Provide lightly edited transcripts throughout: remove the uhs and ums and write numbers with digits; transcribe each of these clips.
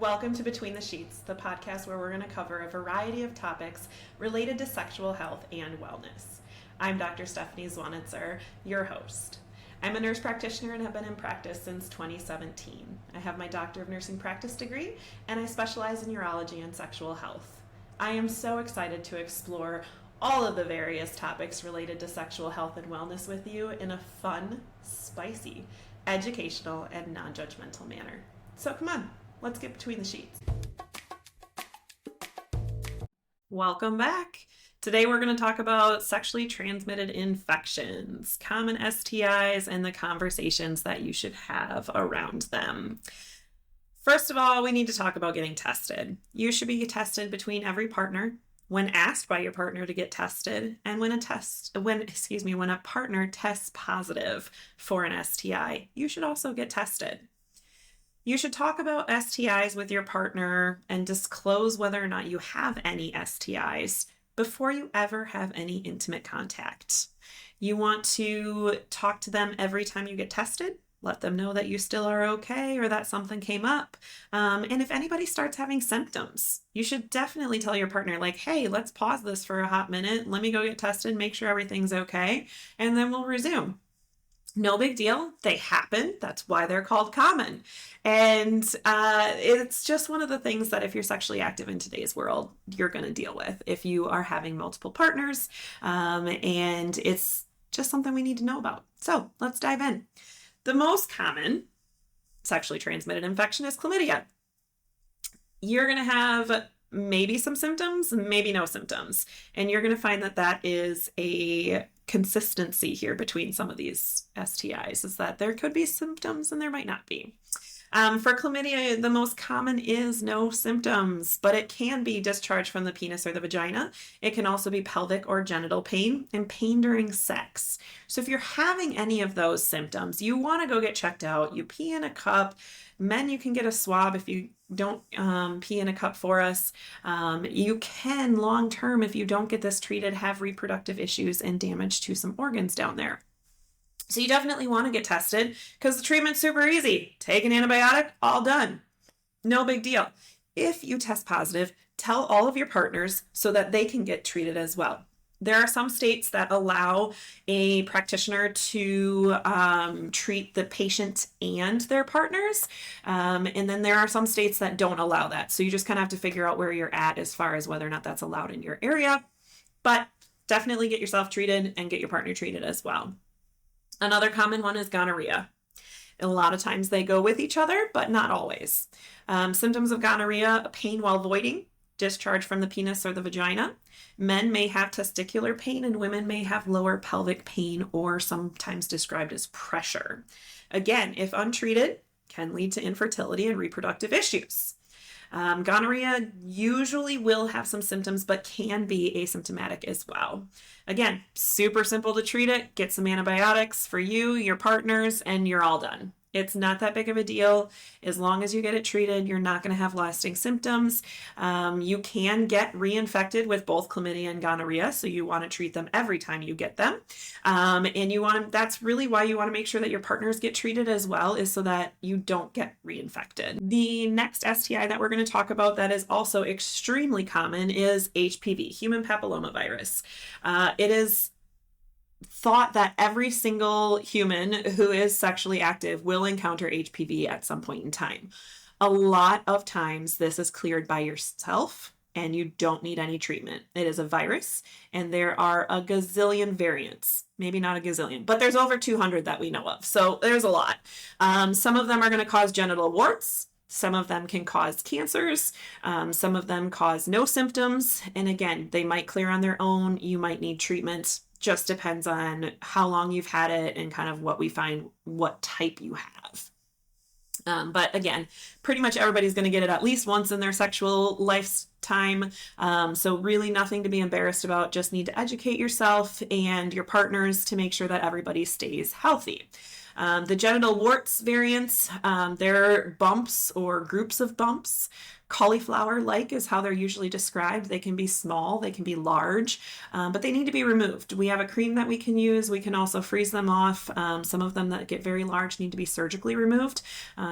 Welcome to Between the Sheets, the podcast where we're going to cover a variety of topics related to sexual health and wellness. I'm Dr. Stephanie Zwonitzer, your host. I'm a nurse practitioner and have been in practice since 2017. I have my Doctor of Nursing Practice degree, and I specialize in urology and sexual health. I am so excited to explore all of the various topics related to sexual health and wellness with you in a fun, spicy, educational, and non-judgmental manner. So come on, let's get between the sheets. Welcome back. Today we're going to talk about sexually transmitted infections, common STIs, and the conversations that you should have around them. First of all, we need to talk about getting tested. You should be tested between every partner, when asked by your partner to get tested, and when a partner tests positive for an STI, you should also get tested. You should talk about STIs with your partner and disclose whether or not you have any STIs before you ever have any intimate contact. You want to talk to them every time you get tested. Let them know that you still are okay or that something came up. And if anybody starts having symptoms, you should definitely tell your partner, like, hey, let's pause this for a hot minute. Let me go get tested, make sure everything's okay, and then we'll resume. No big deal. They happen. That's why they're called common. And it's just one of the things that if you're sexually active in today's world, you're going to deal with if you are having multiple partners. And it's just something we need to know about. So let's dive in. The most common sexually transmitted infection is chlamydia. You're going to have maybe some symptoms, maybe no symptoms. And you're going to find that that is a consistency here between some of these STIs, is that there could be symptoms and there might not be. For chlamydia, the most common is no symptoms, but it can be discharge from the penis or the vagina. It can also be pelvic or genital pain and pain during sex. So if you're having any of those symptoms, you want to go get checked out. You pee in a cup. Men, you can get a swab if you don't pee in a cup for us. You can, long term, if you don't get this treated, have reproductive issues and damage to some organs down there. So you definitely want to get tested because the treatment's super easy. Take an antibiotic, all done. No big deal. If you test positive, tell all of your partners so that they can get treated as well. There are some states that allow a practitioner to treat the patient and their partners. And then there are some states that don't allow that. So you just kind of have to figure out where you're at as far as whether or not that's allowed in your area. But definitely get yourself treated and get your partner treated as well. Another common one is gonorrhea. A lot of times they go with each other, but not always. Symptoms of gonorrhea: pain while voiding, discharge from the penis or the vagina. Men may have testicular pain and women may have lower pelvic pain, or sometimes described as pressure. Again, if untreated, can lead to infertility and reproductive issues. Gonorrhea usually will have some symptoms, but can be asymptomatic as well. Again, super simple to treat it. Get some antibiotics for you, your partners, and you're all done. It's not that big of a deal. As long as you get it treated, you're not going to have lasting symptoms. You can get reinfected with both chlamydia and gonorrhea, so you want to treat them every time you get them. And that's really why you want to make sure that your partners get treated as well, is so that you don't get reinfected. The next STI that we're going to talk about that is also extremely common is HPV, human papillomavirus. It is thought that every single human who is sexually active will encounter HPV at some point in time. A lot of times this is cleared by yourself and you don't need any treatment. It is a virus and there are a gazillion variants. Maybe not a gazillion, but there's over 200 that we know of. So there's a lot. Some of them are going to cause genital warts. Some of them can cause cancers. Some of them cause no symptoms. And again, they might clear on their own. You might need treatment. Just depends on how long you've had it and kind of what we find, what type you have. But again, pretty much everybody's going to get it at least once in their sexual lifetime. So really nothing to be embarrassed about. Just need to educate yourself and your partners to make sure that everybody stays healthy. The genital warts variants, they're bumps or groups of bumps Cauliflower-like is how they're usually described. They can be small, they can be large, but they need to be removed. We have a cream that we can use. We can also freeze them off. Some of them that get very large need to be surgically removed.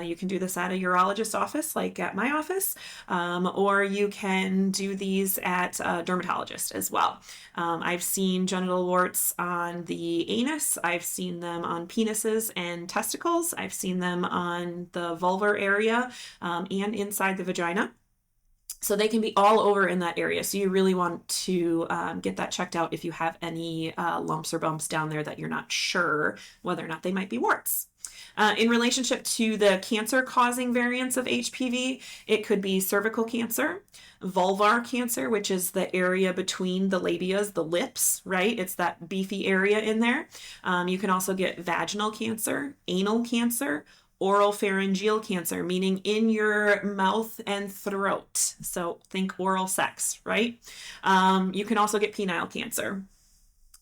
You can do this at a urologist's office, like at my office, or you can do these at a dermatologist as well. I've seen genital warts on the anus. I've seen them on penises and testicles. I've seen them on the vulvar area and inside the vagina. So they can be all over in that area. So you really want to get that checked out if you have any lumps or bumps down there that you're not sure whether or not they might be warts. In relationship to the cancer-causing variants of HPV, it could be cervical cancer, vulvar cancer, which is the area between the labias, the lips, right? It's that beefy area in there. You can also get vaginal cancer, anal cancer, oral pharyngeal cancer, meaning in your mouth and throat. So think oral sex, right? You can also get penile cancer.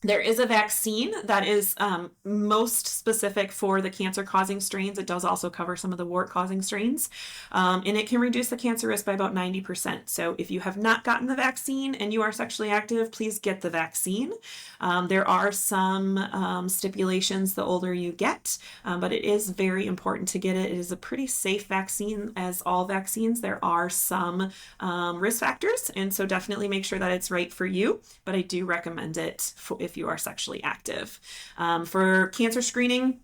There is a vaccine that is most specific for the cancer-causing strains. It does also cover some of the wart-causing strains, and it can reduce the cancer risk by about 90%. So if you have not gotten the vaccine and you are sexually active, please get the vaccine. There are some stipulations the older you get, but it is very important to get it. It is a pretty safe vaccine, as all vaccines. There are some risk factors, and so definitely make sure that it's right for you, but I do recommend it if you are sexually active. For cancer screening,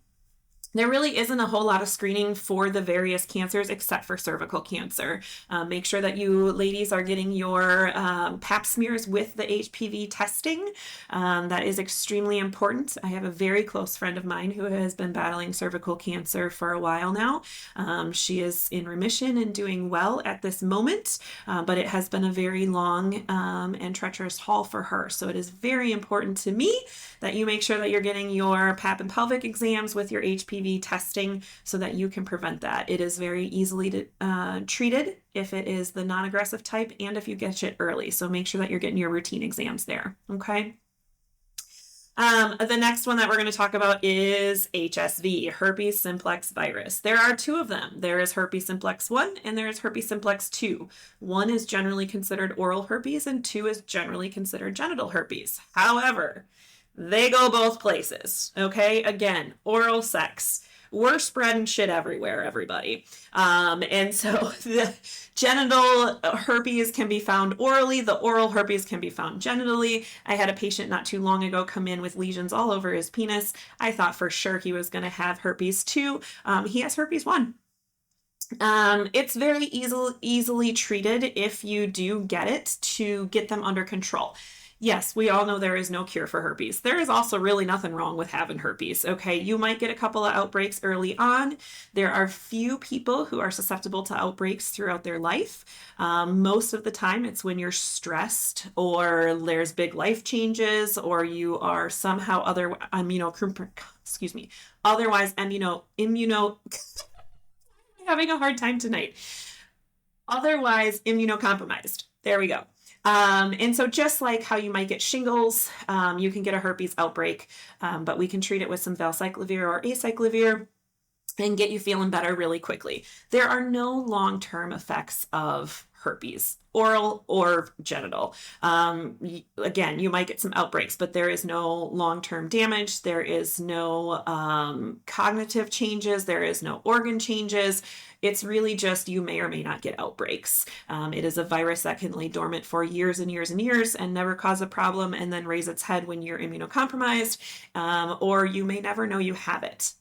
there really isn't a whole lot of screening for the various cancers except for cervical cancer. Make sure that you ladies are getting your pap smears with the HPV testing. That is extremely important. I have a very close friend of mine who has been battling cervical cancer for a while now. She is in remission and doing well at this moment, but it has been a very long and treacherous haul for her. So it is very important to me that you make sure that you're getting your pap and pelvic exams with your HPV testing so that you can prevent that. It is very easily treated if it is the non-aggressive type and if you get it early. So make sure that you're getting your routine exams there. Okay. The next one that we're going to talk about is HSV, herpes simplex virus. There are two of them. There is herpes simplex 1 and there is herpes simplex 2. 1 is generally considered oral herpes and 2 is generally considered genital herpes. However, they go both places, okay? Again, oral sex. We're spreading shit everywhere, everybody. And so the genital herpes can be found orally. The oral herpes can be found genitally. I had a patient not too long ago come in with lesions all over his penis. I thought for sure he was going to have herpes 2. He has herpes 1. It's very easily treated if you do get it to get them under control. Yes, we all know there is no cure for herpes. There is also really nothing wrong with having herpes, okay? You might get a couple of outbreaks early on. There are few people who are susceptible to outbreaks throughout their life. Most of the time it's when you're stressed or there's big life changes or you are somehow otherwise having a hard time tonight. Otherwise immunocompromised. There we go. And so just like how you might get shingles, you can get a herpes outbreak, but we can treat it with some valcyclovir or acyclovir and get you feeling better really quickly. There are no long-term effects of herpes, oral or genital. Again, you might get some outbreaks, but there is no long-term damage. There is no cognitive changes. There is no organ changes. It's really just you may or may not get outbreaks. It is a virus that can lay dormant for years and years and years and never cause a problem and then raise its head when you're immunocompromised, or you may never know you have it.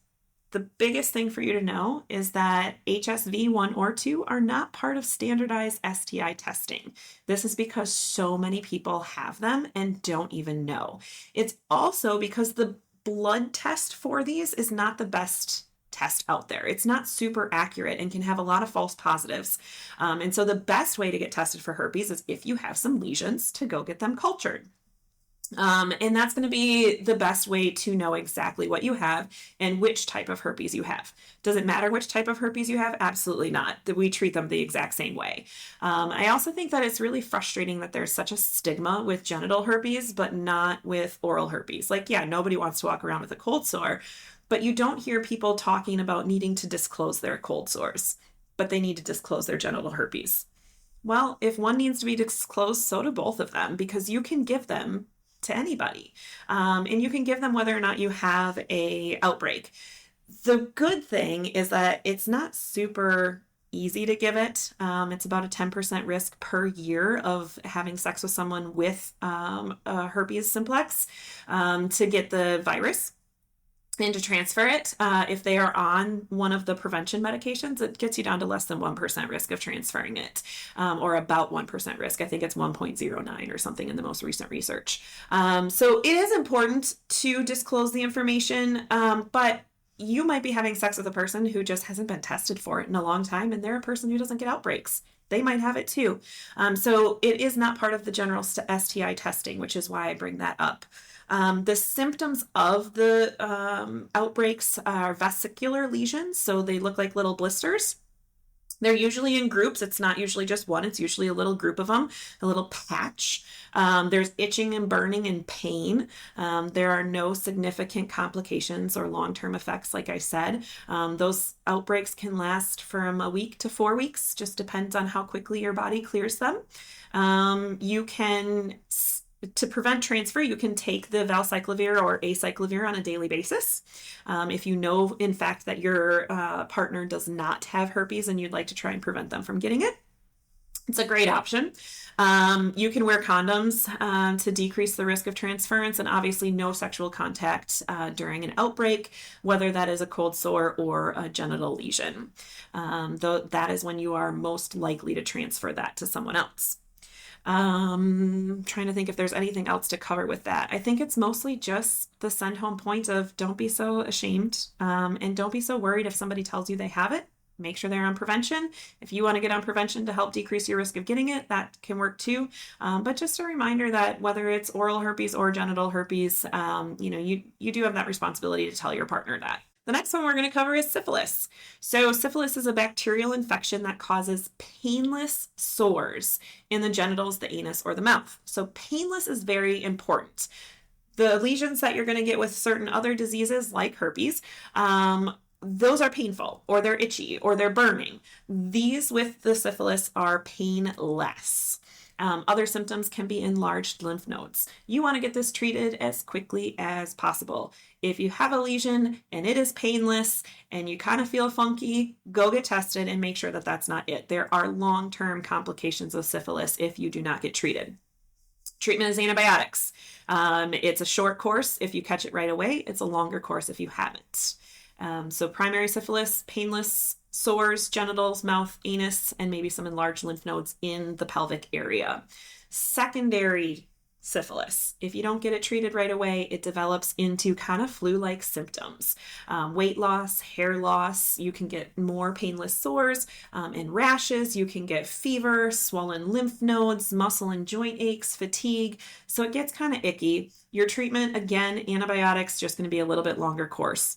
The biggest thing for you to know is that HSV 1 or 2 are not part of standardized STI testing. This is because so many people have them and don't even know. It's also because the blood test for these is not the best test out there. It's not super accurate and can have a lot of false positives. And so the best way to get tested for herpes is if you have some lesions to go get them cultured. And that's going to be the best way to know exactly what you have and which type of herpes you have. Does it matter which type of herpes you have? Absolutely not. We treat them the exact same way. I also think that it's really frustrating that there's such a stigma with genital herpes, but not with oral herpes. Like, yeah, nobody wants to walk around with a cold sore, but you don't hear people talking about needing to disclose their cold sores, but they need to disclose their genital herpes. Well, if one needs to be disclosed, so do both of them, because you can give them to anybody. And you can give them whether or not you have a outbreak. The good thing is that it's not super easy to give it. It's about a 10% risk per year of having sex with someone with herpes simplex to get the virus and to transfer it. If they are on one of the prevention medications, it gets you down to less than 1% risk of transferring it, or about 1% risk. I think it's 1.09 or something in the most recent research. So it is important to disclose the information, but you might be having sex with a person who just hasn't been tested for it in a long time, and they're a person who doesn't get outbreaks. They might have it too. So it is not part of the general STI testing, which is why I bring that up. The symptoms of the outbreaks are vesicular lesions, so they look like little blisters. They're usually in groups. It's not usually just one. It's usually a little group of them, a little patch. There's itching and burning and pain. There are no significant complications or long-term effects, like I said. Those outbreaks can last from a week to 4 weeks, just depends on how quickly your body clears them. To prevent transfer, you can take the valcyclovir or acyclovir on a daily basis. If you know, in fact, that your partner does not have herpes and you'd like to try and prevent them from getting it, it's a great option. You can wear condoms to decrease the risk of transference, and obviously no sexual contact during an outbreak, whether that is a cold sore or a genital lesion. Though that is when you are most likely to transfer that to someone else. Trying to think if there's anything else to cover with that. I think it's mostly just the send home point of don't be so ashamed, and don't be so worried if somebody tells you they have it. Make sure they're on prevention. If you want to get on prevention to help decrease your risk of getting it, that can work too. But just a reminder that whether it's oral herpes or genital herpes, you do have that responsibility to tell your partner that. The next one we're going to cover is syphilis. So syphilis is a bacterial infection that causes painless sores in the genitals, the anus, or the mouth. So painless is very important. The lesions that you're going to get with certain other diseases like herpes, those are painful, or they're itchy, or they're burning. These with the syphilis are painless. Other symptoms can be enlarged lymph nodes. You want to get this treated as quickly as possible. If you have a lesion and it is painless and you kind of feel funky, go get tested and make sure that that's not it. There are long-term complications of syphilis if you do not get treated. Treatment is antibiotics. It's a short course if you catch it right away. It's a longer course if you haven't. So primary syphilis, painless sores, genitals, mouth, anus, and maybe some enlarged lymph nodes in the pelvic area. Secondary syphilis, if you don't get it treated right away, it develops into kind of flu-like symptoms. Weight loss, hair loss, you can get more painless sores and rashes, you can get fever, swollen lymph nodes, muscle and joint aches, fatigue, so it gets kind of icky. Your treatment, again, antibiotics, just going to be a little bit longer course.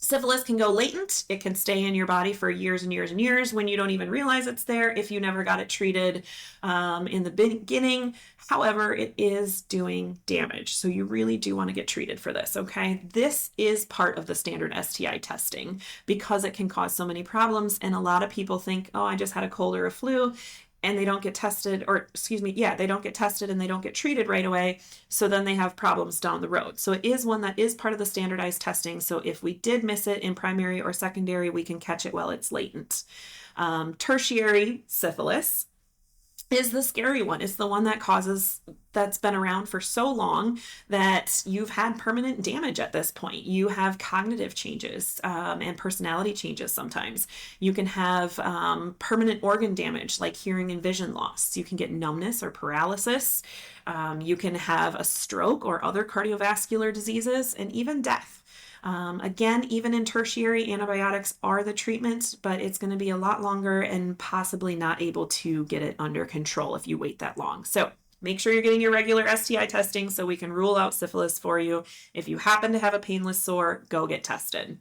Syphilis can go latent. It can stay in your body for years and years and years when you don't even realize it's there if you never got it treated in the beginning. However, it is doing damage. So you really do want to get treated for this, okay? This is part of the standard STI testing because it can cause so many problems. And a lot of people think, oh, I just had a cold or a flu, and they don't get tested, they don't get tested and they don't get treated right away. So then they have problems down the road. So it is one that is part of the standardized testing. So if we did miss it in primary or secondary, we can catch it while it's latent. Tertiary syphilis is the scary one. It's the one that's been around for so long that you've had permanent damage at this point. You have cognitive changes and personality changes sometimes. You can have permanent organ damage like hearing and vision loss. You can get numbness or paralysis. You can have a stroke or other cardiovascular diseases and even death. Again, even in tertiary, antibiotics are the treatment, but it's going to be a lot longer and possibly not able to get it under control if you wait that long. So make sure you're getting your regular STI testing so we can rule out syphilis for you. If you happen to have a painless sore, go get tested.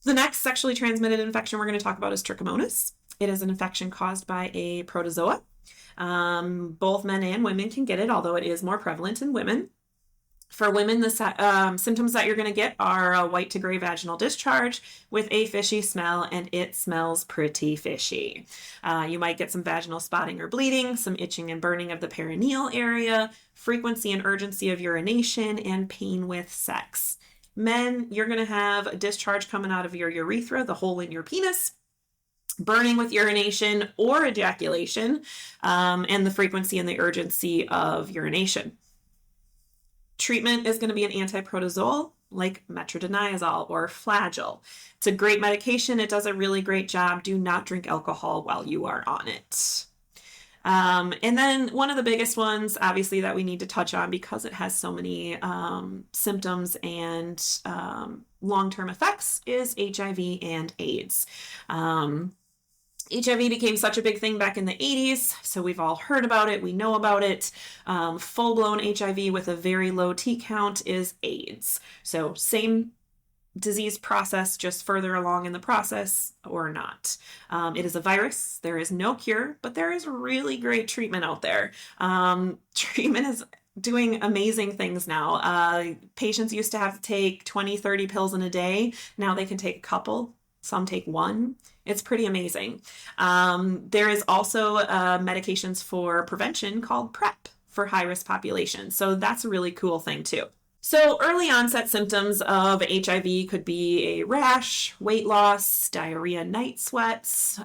The next sexually transmitted infection we're going to talk about is trichomonas. It is an infection caused by a protozoa. Both men and women can get it, although it is more prevalent in women. For women, the symptoms that you're going to get are a white to gray vaginal discharge with a fishy smell, and it smells pretty fishy. You might get some vaginal spotting or bleeding, some itching and burning of the perineal area, frequency and urgency of urination, and pain with sex. Men, you're going to have a discharge coming out of your urethra, the hole in your penis, burning with urination or ejaculation, and the frequency and the urgency of urination. Treatment is going to be an antiprotozoal like metronidazole or Flagyl. It's a great medication. It does a really great job. Do not drink alcohol while you are on it. And then one of the biggest ones, obviously, that we need to touch on because it has so many symptoms and long-term effects is HIV and AIDS. HIV became such a big thing back in the 80s, so we've all heard about it, we know about it. Full-blown HIV with a very low T count is AIDS. So same disease process, just further along in the process or not. It is a virus. There is no cure, but there is really great treatment out there. Treatment is doing amazing things now. Patients used to have to take 20, 30 pills in a day. Now they can take a couple. Some take one. It's pretty amazing. There is also medications for prevention called PrEP for high-risk populations. So that's a really cool thing too. So early onset symptoms of HIV could be a rash, weight loss, diarrhea, night sweats,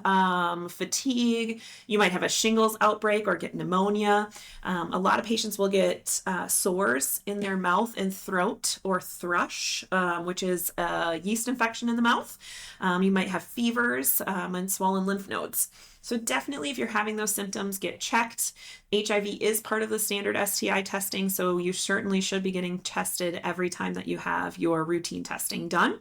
fatigue. You might have a shingles outbreak or get pneumonia. A lot of patients will get sores in their mouth and throat or thrush, which is a yeast infection in the mouth. You might have fevers and swollen lymph nodes. So definitely if you're having those symptoms, get checked. HIV is part of the standard STI testing, so you certainly should be getting tested every time that you have your routine testing done.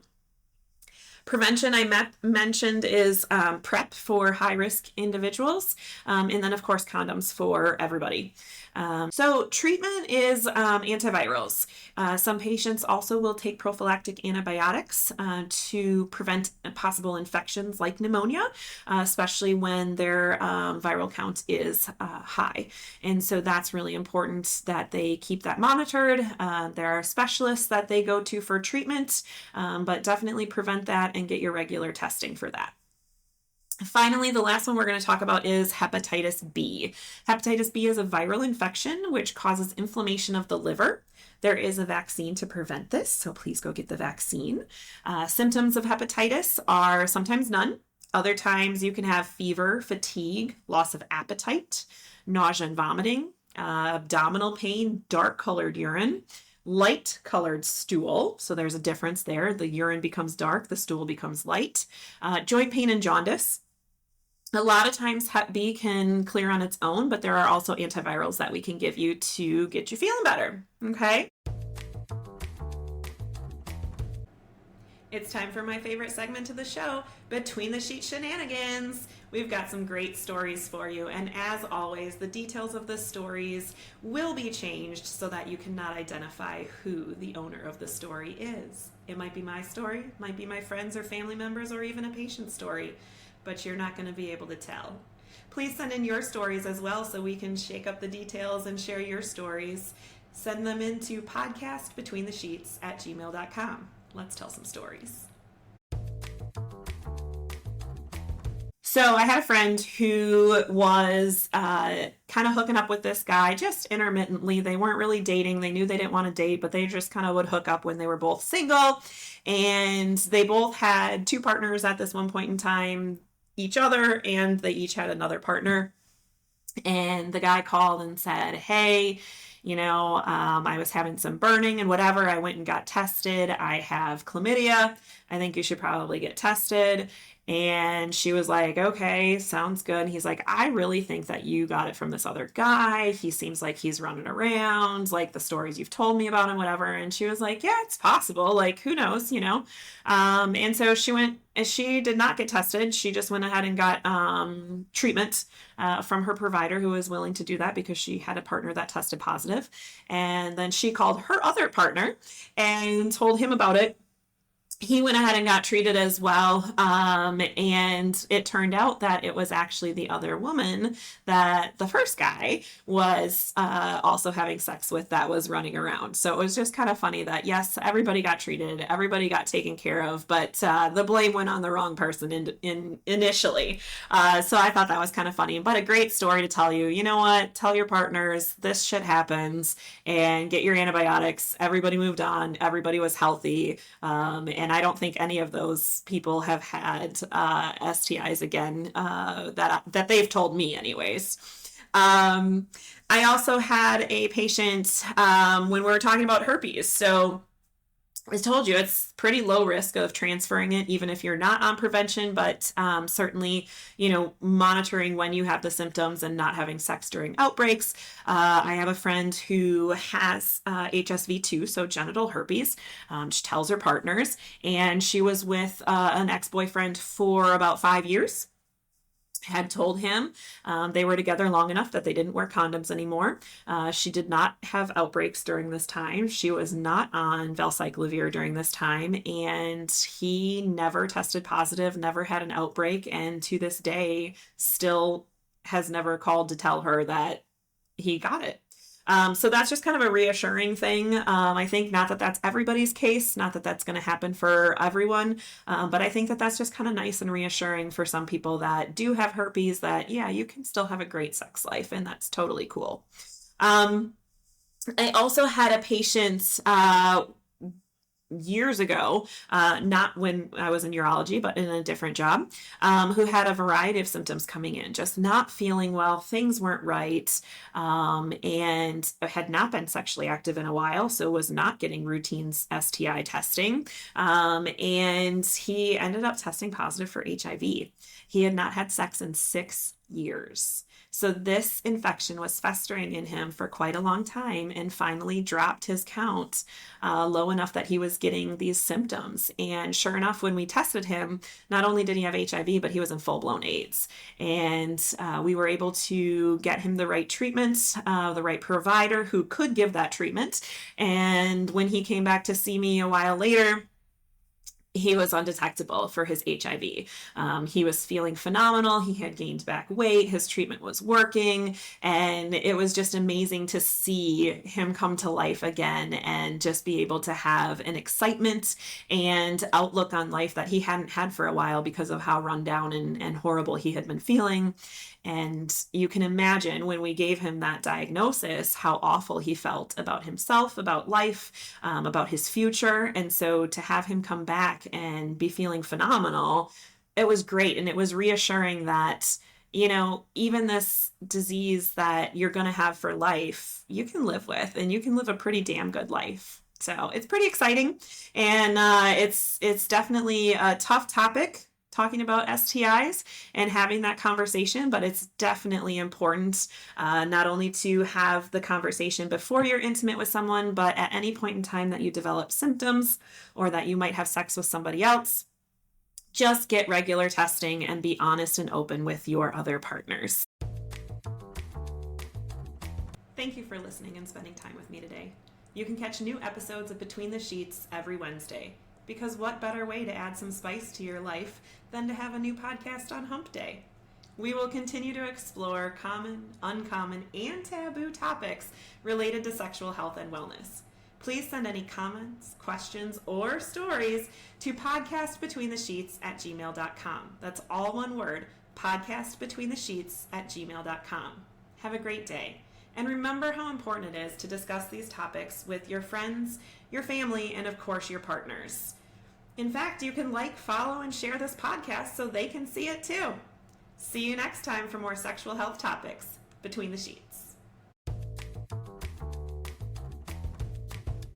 Prevention I mentioned is PrEP for high-risk individuals, and then of course condoms for everybody. So treatment is antivirals. Some patients also will take prophylactic antibiotics to prevent possible infections like pneumonia, especially when their viral count is high. And so that's really important that they keep that monitored. There are specialists that they go to for treatment, but definitely prevent that and get your regular testing for that. Finally, the last one we're going to talk about is hepatitis B. Hepatitis B is a viral infection which causes inflammation of the liver. There is a vaccine to prevent this, so please go get the vaccine. Symptoms of hepatitis are sometimes none. Other times you can have fever, fatigue, loss of appetite, nausea and vomiting, abdominal pain, dark colored urine, light colored stool. So there's a difference there. The urine becomes dark, the stool becomes light. Joint pain and jaundice. A lot of times Hep B can clear on its own, but there are also antivirals that we can give you to get you feeling better. Okay? It's time for my favorite segment of the show, Between the Sheets Shenanigans. We've got some great stories for you, and as always, the details of the stories will be changed so that you cannot identify who the owner of the story is. It might be my story, might be my friends or family members, or even a patient's story, but you're not going to be able to tell. Please send in your stories as well so we can shake up the details and share your stories. Send them into podcastbetweenthesheets@gmail.com. Let's tell some stories. So I had a friend who was kind of hooking up with this guy just intermittently. They weren't really dating. They knew they didn't want to date, but they just kind of would hook up when they were both single. And they both had two partners at this one point in time, each other, and they each had another partner. And the guy called and said, hey, I was having some burning and whatever. I went and got tested. I have chlamydia. I think you should probably get tested. And she was like, okay, sounds good. And he's like, I really think that you got it from this other guy. He seems like he's running around, like the stories you've told me about him, whatever. And she was like, yeah, it's possible. Like, who knows, And so she went, and she did not get tested. She just went ahead and got treatment from her provider, who was willing to do that because she had a partner that tested positive. And then she called her other partner and told him about it. he went ahead and got treated as well. And it turned out that it was actually the other woman that the first guy was also having sex with that was running around. So it was just kind of funny that, yes, everybody got treated, everybody got taken care of, but the blame went on the wrong person initially. So I thought that was kind of funny, but a great story to tell you. You know what? Tell your partners this shit happens and get your antibiotics. Everybody moved on. Everybody was healthy. And I don't think any of those people have had STIs again that they've told me anyways. I also had a patient when we were talking about herpes. So I told you it's pretty low risk of transferring it, even if you're not on prevention, but certainly, monitoring when you have the symptoms and not having sex during outbreaks. I have a friend who has HSV2, so genital herpes. She tells her partners, and she was with an ex-boyfriend for about 5 years. Had told him they were together long enough that they didn't wear condoms anymore. She did not have outbreaks during this time. She was not on valcyclovir during this time, and he never tested positive, never had an outbreak, and to this day still has never called to tell her that he got it. So that's just kind of a reassuring thing. I think not that that's everybody's case, not that that's going to happen for everyone, but I think that that's just kind of nice and reassuring for some people that do have herpes that, yeah, you can still have a great sex life, and that's totally cool. I also had a patient years ago, not when I was in urology, but in a different job, who had a variety of symptoms coming in, just not feeling well, things weren't right, and had not been sexually active in a while, so was not getting routine STI testing, and he ended up testing positive for HIV. He had not had sex in 6 years. So this infection was festering in him for quite a long time and finally dropped his count low enough that he was getting these symptoms. And sure enough, when we tested him, not only did he have HIV, but he was in full-blown AIDS. And we were able to get him the right treatment, the right provider who could give that treatment. And when he came back to see me a while later, he was undetectable for his HIV. He was feeling phenomenal. He had gained back weight. His treatment was working. And it was just amazing to see him come to life again and just be able to have an excitement and outlook on life that he hadn't had for a while because of how run down and horrible he had been feeling. And you can imagine when we gave him that diagnosis, how awful he felt about himself, about life, about his future. And so to have him come back and be feeling phenomenal, it was great. And it was reassuring that, even this disease that you're going to have for life, you can live with, and you can live a pretty damn good life. So it's pretty exciting. And it's definitely a tough topic, talking about STIs and having that conversation, but it's definitely important not only to have the conversation before you're intimate with someone, but at any point in time that you develop symptoms or that you might have sex with somebody else, just get regular testing and be honest and open with your other partners. Thank you for listening and spending time with me today. You can catch new episodes of Between the Sheets every Wednesday. Because what better way to add some spice to your life than to have a new podcast on Hump Day? We will continue to explore common, uncommon, and taboo topics related to sexual health and wellness. Please send any comments, questions, or stories to podcastbetweenthesheets@gmail.com. That's all one word, podcastbetweenthesheets@gmail.com. Have a great day. And remember how important it is to discuss these topics with your friends, your family, and of course your partners. In fact, you can follow, and share this podcast so they can see it too. See you next time for more sexual health topics between the sheets.